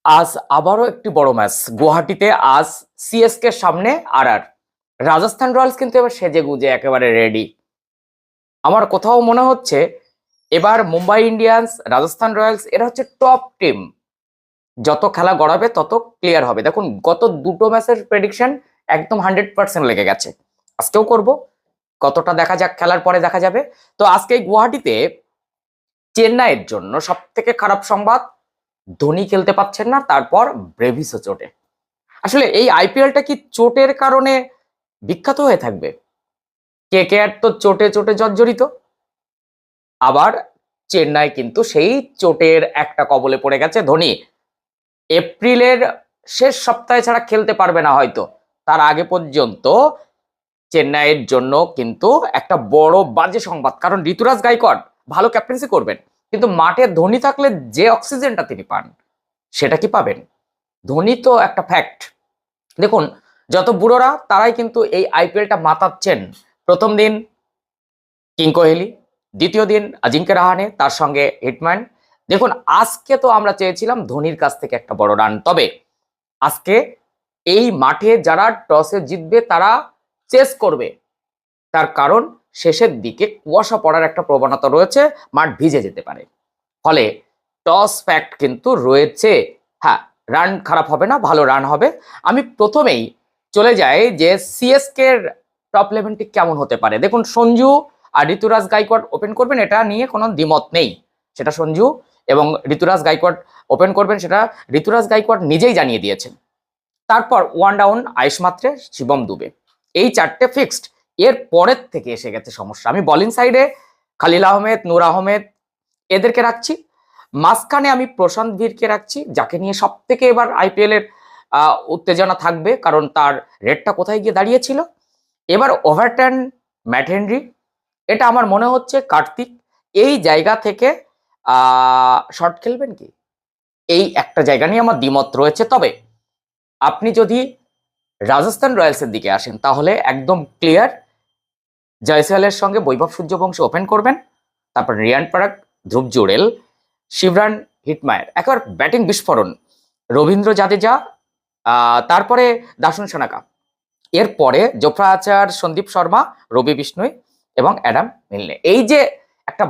আজ আবারও একটি বড় ম্যাচ গুয়াহাটিতে। আজ সিএসকে সামনে আর রাজস্থান রয়্যালস কিন্তু এবার সেজে গুজে একেবারে রেডি। আমার কোথাও মনে হচ্ছে এবার মুম্বাই ইন্ডিয়ান্স, রাজস্থান রয়্যালস এরা হচ্ছে টপ টিম। যত খেলা গড়াবে তত ক্লিয়ার হবে। দেখুন, গত দুটো ম্যাচের প্রেডিকশন একদম 100% লেগে গেছে। আজকেও করব, কতটা দেখা যাক, খেলার পরে দেখা যাবে। তো আজকে গুয়াহাটিতে চেন্নাইয়ের জন্য সব থেকে খারাপ সংবাদ, ধোনি খেলতে পাচ্ছেন না, তারপর ব্রেভিসও চোটে। আসলে এই আইপিএলটা কি চোটের কারণে বিখ্যাত হয়ে থাকবে? কেকেআর তো চোটে চোটে জর্জরিত, আবার চেন্নাই কিন্তু সেই চোটের একটা কবলে পড়ে গেছে। ধোনি এপ্রিলের শেষ সপ্তাহে ছাড়া খেলতে পারবে না হয়তো। তার আগে পর্যন্ত চেন্নাইয়ের জন্য কিন্তু একটা বড় বাজে সংবাদ, কারণ ঋতুরাজ গাইকোয়াড় ভালো ক্যাপ্টেন্সি করবেন, কিন্তু মাঠে ধোনি থাকলে যে অক্সিজেনটা তিনি পান সেটা কি পাবেন? ধোনি তো একটা ফ্যাক্ট। দেখুন, যত বুড়োরা তারাই কিন্তু এই আইপিএলটা মাতাচ্ছেন। প্রথম দিন কিং কোহলি, দ্বিতীয় দিন অজিঙ্ক্য রাহানে, তার সঙ্গে হিটম্যান। দেখুন, আজকে তো আমরা চেয়েছিলাম ধোনির কাছ থেকে একটা বড় রান, তবে আজকে এই মাঠে যারা টসে জিতবে তারা চেস করবে। তার কারণ শেষের দিকে কুয়াশা পড়ার একটা প্রবণতা রয়েছে, মাঠ ভিজে যেতে পারে। ফলে টস ফ্যাক্ট কিন্তু রয়েছে। হ্যাঁ, রান খারাপ হবে না, ভালো রান হবে। আমি প্রথমেই চলে যাই যে সিএসকে এর টপ 11টি কেমন হতে পারে। দেখুন, সঞ্জু আর ঋতুরাজ গাইকোয়াড় ওপেন করবেন, এটা নিয়ে কোনো দ্বিমত নেই। সেটা সঞ্জু এবং ঋতুরাজ গাইকোয়াড় ওপেন করবেন, সেটা ঋতুরাজ গাইকোয়াড় নিজেই জানিয়ে দিয়েছেন। তারপর ওয়ান ডাউন আইস মাত্রে শিবম দুবে, এই চারটে ফিক্সড। এর পরের থেকে এসে গেছে সমস্যা। আমি বোলিং সাইডে খালিল আহমেদ, নূর আহমেদ এদেরকে রাখছি। মাঝখানে আমি প্রশান্ত ভীরকে রাখছি, যাকে নিয়ে সব থেকে এবার আইপিএল এর উত্তেজনা থাকবে, কারণ তার রেটটা কোথায় গিয়ে দাঁড়িয়েছিল। এবার ওভারটার্ন ম্যাট হেনরি, এটা আমার মনে হচ্ছে কার্তিক এই জায়গা থেকে শট খেলবেন কি, এই একটা জায়গা নিয়ে আমার দ্বিমত রয়েছে। তবে আপনি যদি রাজস্থান রয়্যালসের দিকে আসেন তাহলে একদম ক্লিয়ার, জয়সওয়ালের সঙ্গে বৈভব সূর্যবংশী ওপেন করবেন, তারপর রিয়ান পরাগ, ধ্রুব জুড়েল, শিবরান হিটমায়ার, একবার ব্যাটিং বিস্ফোরণ, রবীন্দ্র জাদেজা, তারপরে দাসুন সানাকা, এরপরে জোফরা আচার, সন্দীপ শর্মা, রবি বিষ্ণুই এবং অ্যাডাম মিলনে। এই যে একটা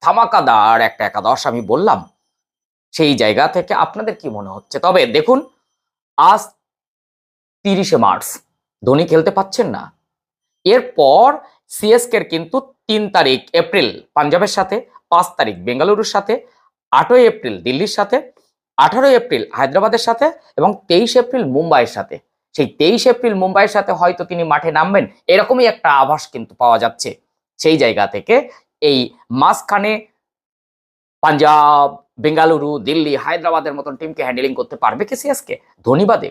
ধামাকাদার একটা একাদশ আমি বললাম, সেই জায়গা থেকে আপনাদের কি মনে হচ্ছে? তবে দেখুন, আজ 30শে মার্চ, ধোনি খেলতে পাচ্ছেন না। এরপর সিএসকে কিন্তু 3 তারিখ এপ্রিল পাঞ্জাবের সাথে, 5 তারিখ বেঙ্গালুরুর সাথে, 8ই এপ্রিল দিল্লির সাথে, 18ই এপ্রিল হায়দ্রাবাদের সাথে এবং 23 এপ্রিল মুম্বাইয়ের সাথে। সেই 23 এপ্রিল মুম্বাইয়ের সাথে হয়তো তিনি মাঠে নামবেন, এরকমই একটা আভাস কিন্তু পাওয়া যাচ্ছে। সেই জায়গা থেকে এই মাঝখানে পাঞ্জাব, বেঙ্গালুরু, দিল্লি, হায়দ্রাবাদের মতন টিমকে হ্যান্ডেলিং করতে পারবে কি সিএসকে? ধন্যবাদে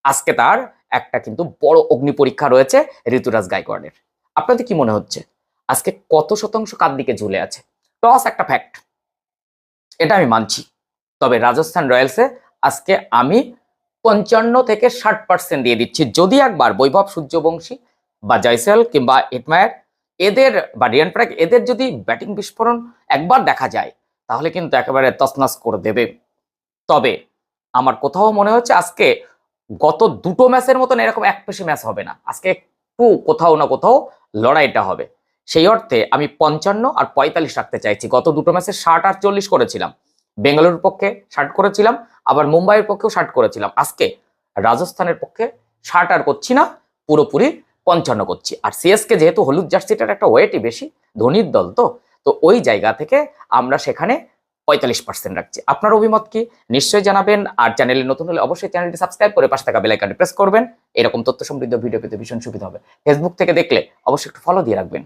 আজকে তার একটা কিন্তু বড় অগ্নি পরীক্ষা রয়েছে ঋতুরাজ গাইকোয়াড়ের। আপনাদের কি মনে হচ্ছে আজকে কত শতাংশ কার দিকে ঝুলে আছে? টস একটা ফ্যাক্ট, এটা আমি মানছি। তবে রাজস্থান রয়্যালসে আজকে আমি 55 থেকে 60% দিয়ে দিচ্ছি। যদি একবার বৈভব সূর্যবংশী বা জয়সওয়াল কিংবা হিটমায়ার এদের বা রিয়ান পরাগ এদের যদি ব্যাটিং বিস্ফোরণ একবার দেখা যায় তাহলে কিন্তু একেবারে তছনছ করে দেবে। তবে আমার কোথাও মনে হচ্ছে আজকে গত দুটো ম্যাচের মতন এরকম একপেশে ম্যাচ হবে না। আজকে একটু কোথাও না কোথাও লড়াইটা হবে। সেই অর্থে আমি 55 আর 45 রাখতে চাইছি। গত দুটো ম্যাচে 60 আর 40 করেছিলাম, বেঙ্গালুরুর পক্ষে 60 করেছিলাম, আবার মুম্বাইয়ের পক্ষেও 60 করেছিলাম। আজকে রাজস্থানের পক্ষে 60 আর করছি না, পুরোপুরি 55 করছি। আর সিএসকে যেহেতু হলুদ জার্সিটার একটা ওয়েটই বেশি, ধোনির দল তো, তো ওই জায়গা থেকে আমরা সেখানে 45% রাখছি। আপনার অভিমত কি নিশ্চয়ই জানাবেন। আর চ্যানেলে নতুন হলে অবশ্যই চ্যানেলটি সাবস্ক্রাইব করে পাশে থাকা বেল আইকনটি প্রেস করবেন। এরকম তথ্য সমৃদ্ধ ভিডিও পেতে ভীষণ সুবিধা হবে। ফেসবুক থেকে দেখলে অবশ্যই একটু ফলো দিয়ে রাখবেন।